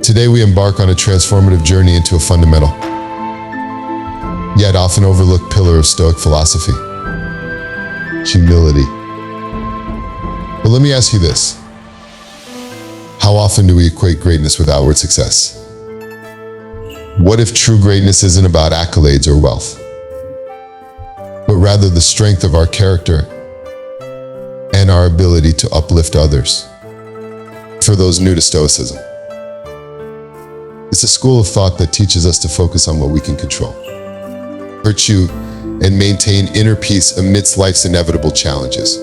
Today we embark on a transformative journey into a fundamental, yet often overlooked pillar of Stoic philosophy: humility. But let me ask you this. How often do we equate greatness with outward success? What if true greatness isn't about accolades or wealth, but rather the strength of our character and our ability to uplift others? For those new to Stoicism, it's a school of thought that teaches us to focus on what we can control, virtue, and maintain inner peace amidst life's inevitable challenges.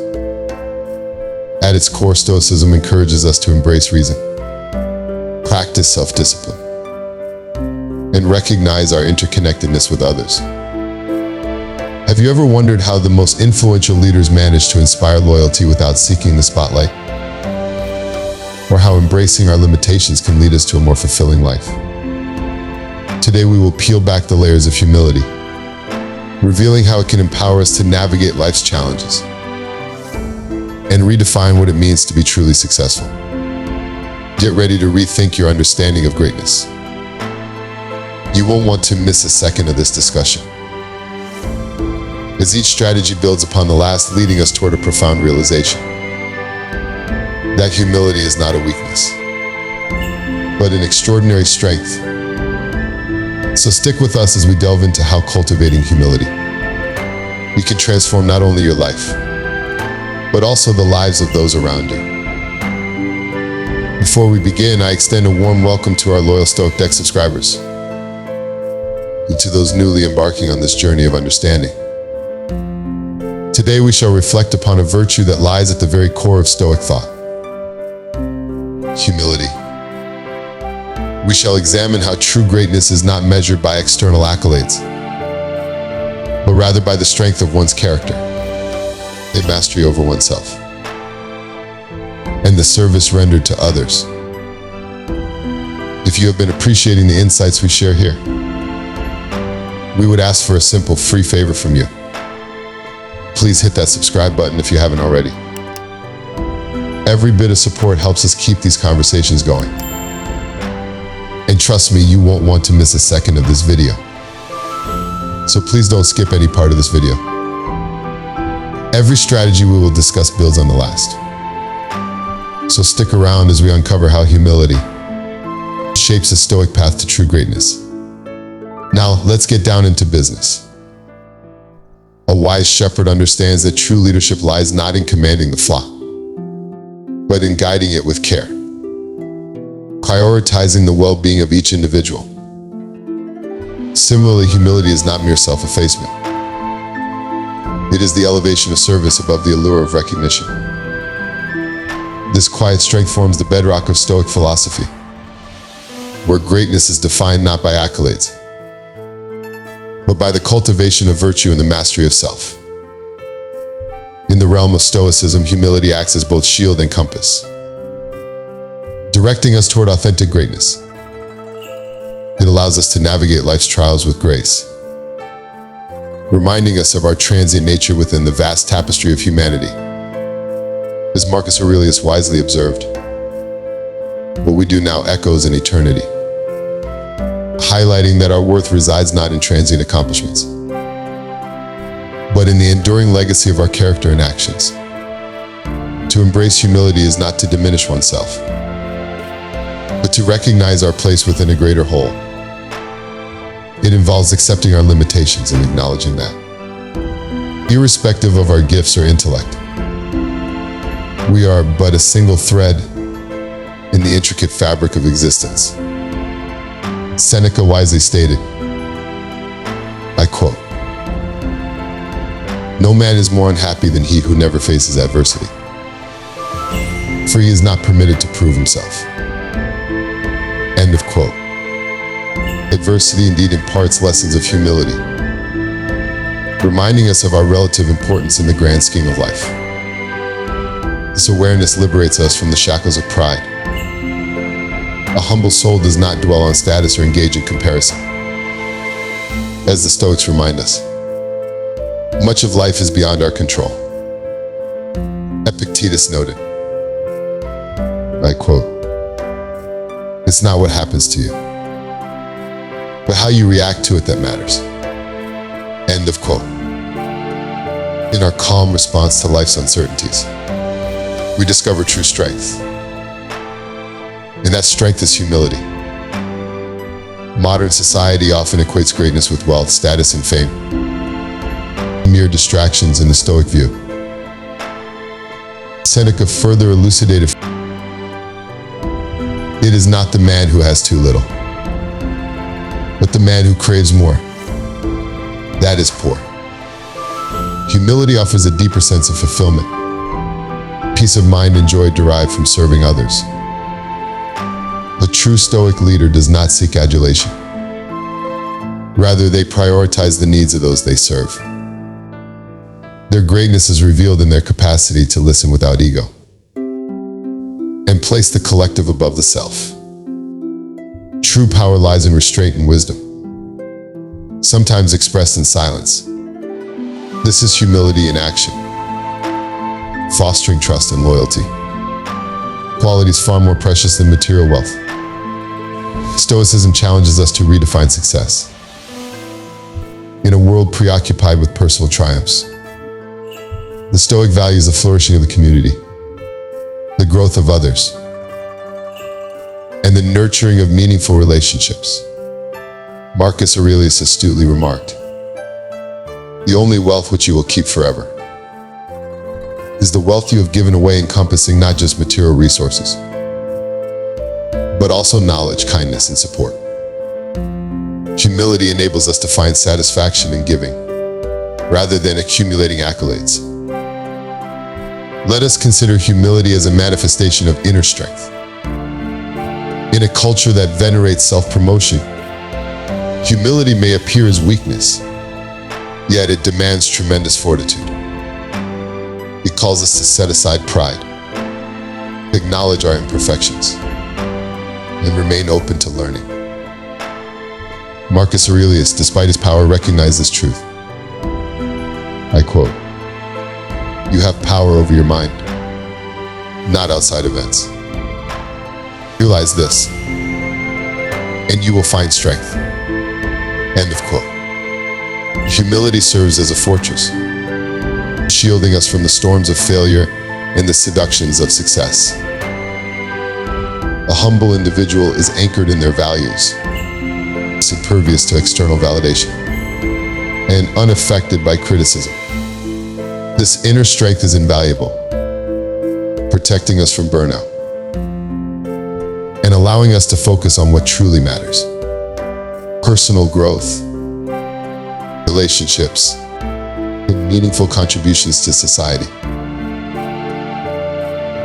At its core, Stoicism encourages us to embrace reason, practice self-discipline, and recognize our interconnectedness with others. Have you ever wondered how the most influential leaders manage to inspire loyalty without seeking the spotlight? Or how embracing our limitations can lead us to a more fulfilling life? Today we will peel back the layers of humility, revealing how it can empower us to navigate life's challenges and redefine what it means to be truly successful. Get ready to rethink your understanding of greatness. You won't want to miss a second of this discussion, as each strategy builds upon the last, leading us toward a profound realization that humility is not a weakness, but an extraordinary strength. So stick with us as we delve into how cultivating humility you can transform not only your life, but also the lives of those around you. Before we begin, I extend a warm welcome to our loyal Stoic Deck subscribers and to those newly embarking on this journey of understanding. Today we shall reflect upon a virtue that lies at the very core of Stoic thought: humility. We shall examine how true greatness is not measured by external accolades, but rather by the strength of one's character, a mastery over oneself, and the service rendered to others. If you have been appreciating the insights we share here, we would ask for a simple free favor from you. Please hit that subscribe button if you haven't already. Every bit of support helps us keep these conversations going. And trust me, you won't want to miss a second of this video. So please don't skip any part of this video. Every strategy we will discuss builds on the last. So stick around as we uncover how humility shapes a Stoic path to true greatness. Now, let's get down into business. A wise shepherd understands that true leadership lies not in commanding the flock, but in guiding it with care, prioritizing the well-being of each individual. Similarly, humility is not mere self-effacement. It is the elevation of service above the allure of recognition. This quiet strength forms the bedrock of Stoic philosophy, where greatness is defined not by accolades, but by the cultivation of virtue and the mastery of self. In the realm of Stoicism, humility acts as both shield and compass, directing us toward authentic greatness. It allows us to navigate life's trials with grace, reminding us of our transient nature within the vast tapestry of humanity. As Marcus Aurelius wisely observed, what we do now echoes in eternity, highlighting that our worth resides not in transient accomplishments, but in the enduring legacy of our character and actions. To embrace humility is not to diminish oneself, but to recognize our place within a greater whole. It involves accepting our limitations and acknowledging that, irrespective of our gifts or intellect, we are but a single thread in the intricate fabric of existence. Seneca wisely stated, I quote, "No man is more unhappy than he who never faces adversity, for he is not permitted to prove himself." End of quote. Adversity indeed imparts lessons of humility, reminding us of our relative importance in the grand scheme of life. This awareness liberates us from the shackles of pride. A humble soul does not dwell on status or engage in comparison. As the Stoics remind us, much of life is beyond our control. Epictetus noted, I quote, It's not what happens to you, but how you react to it that matters. End of quote. In our calm response to life's uncertainties, we discover true strength. And that strength is humility. Modern society often equates greatness with wealth, status, and fame. Mere distractions in the Stoic view. Seneca further elucidated, it is not the man who has too little, but the man who craves more. That is poor. Humility offers a deeper sense of fulfillment, peace of mind and joy derived from serving others. A true Stoic leader does not seek adulation. Rather, they prioritize the needs of those they serve. Their greatness is revealed in their capacity to listen without ego and place the collective above the self. True power lies in restraint and wisdom, sometimes expressed in silence. This is humility in action, fostering trust and loyalty, qualities far more precious than material wealth. Stoicism challenges us to redefine success. In a world preoccupied with personal triumphs, the Stoic values the flourishing of the community, the growth of others, and the nurturing of meaningful relationships. Marcus Aurelius astutely remarked, "The only wealth which you will keep forever is the wealth you have given away, encompassing not just material resources, but also knowledge, kindness, and support." Humility enables us to find satisfaction in giving, rather than accumulating accolades. Let us consider humility as a manifestation of inner strength. In a culture that venerates self-promotion, humility may appear as weakness, yet it demands tremendous fortitude. It calls us to set aside pride, acknowledge our imperfections, and remain open to learning. Marcus Aurelius, despite his power, recognized this truth. I quote, "You have power over your mind, not outside events. Realize this, and you will find strength." End of quote. Humility serves as a fortress, shielding us from the storms of failure and the seductions of success. A humble individual is anchored in their values, impervious to external validation, and unaffected by criticism. This inner strength is invaluable, protecting us from burnout and allowing us to focus on what truly matters: personal growth, relationships, and meaningful contributions to society.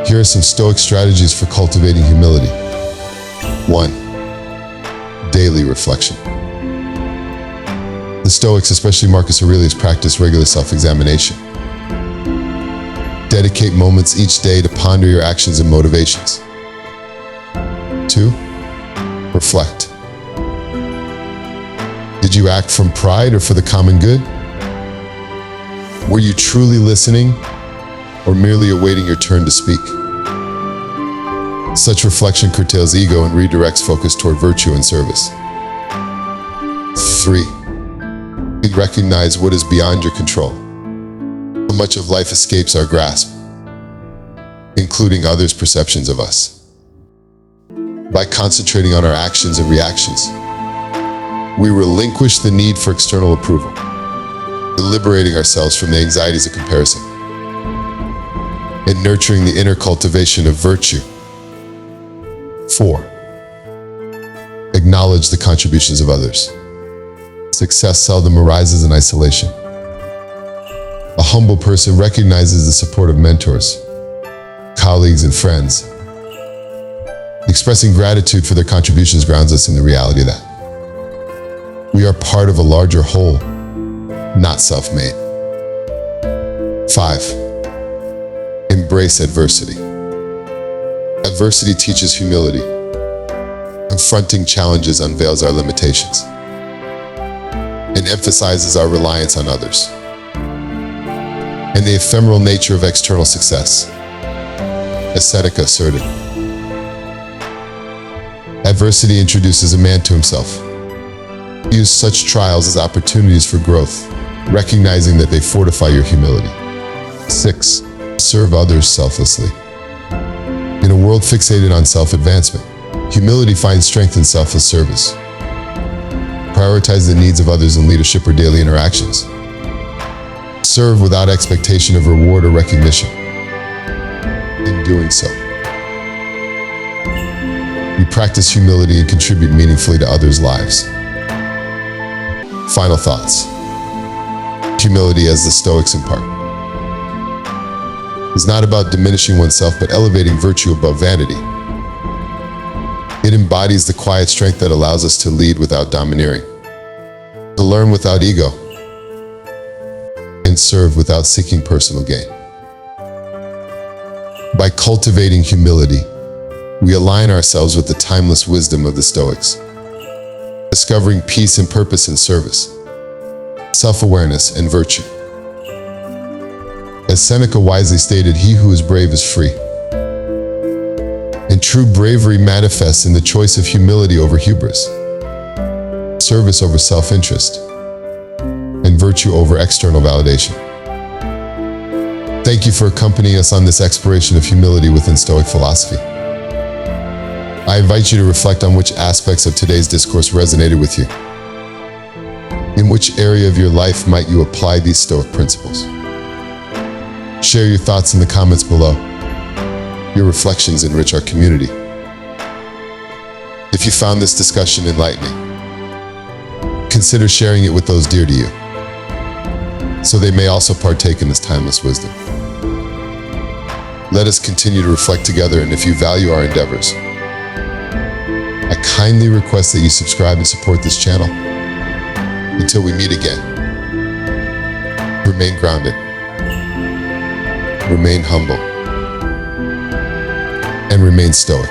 Here are some Stoic strategies for cultivating humility. 1. Daily reflection. The Stoics, especially Marcus Aurelius, practice regular self-examination. Dedicate moments each day to ponder your actions and motivations. 2. Reflect. Did you act from pride or for the common good? Were you truly listening or merely awaiting your turn to speak? Such reflection curtails ego and redirects focus toward virtue and service. 3. Recognize what is beyond your control. So much of life escapes our grasp, including others' perceptions of us. By concentrating on our actions and reactions, we relinquish the need for external approval, liberating ourselves from the anxieties of comparison, and nurturing the inner cultivation of virtue. 4. Acknowledge the contributions of others. Success seldom arises in isolation. A humble person recognizes the support of mentors, colleagues, and friends. Expressing gratitude for their contributions grounds us in the reality that we are part of a larger whole, not self-made. 5. Embrace adversity. Adversity teaches humility. Confronting challenges unveils our limitations and emphasizes our reliance on others and the ephemeral nature of external success. As Seneca asserted, Adversity introduces a man to himself. Use such trials as opportunities for growth, recognizing that they fortify your humility. 6. Serve others selflessly. In a world fixated on self-advancement, humility finds strength in selfless service. Prioritize the needs of others in leadership or daily interactions. Serve without expectation of reward or recognition. In doing so, you practice humility and contribute meaningfully to others' lives. Final thoughts. Humility, as the Stoics impart, is not about diminishing oneself but elevating virtue above vanity. It embodies the quiet strength that allows us to lead without domineering, to learn without ego, and serve without seeking personal gain. By cultivating humility, we align ourselves with the timeless wisdom of the Stoics, discovering peace and purpose in service, self-awareness, and virtue. As Seneca wisely stated, "He who is brave is free." And true bravery manifests in the choice of humility over hubris, service over self-interest, and virtue over external validation. Thank you for accompanying us on this exploration of humility within Stoic philosophy. I invite you to reflect on which aspects of today's discourse resonated with you. In which area of your life might you apply these Stoic principles? Share your thoughts in the comments below. Your reflections enrich our community. If you found this discussion enlightening, consider sharing it with those dear to you, so they may also partake in this timeless wisdom. Let us continue to reflect together, and if you value our endeavors, I kindly request that you subscribe and support this channel. Until we meet again, remain grounded, remain humble, and remain stoic.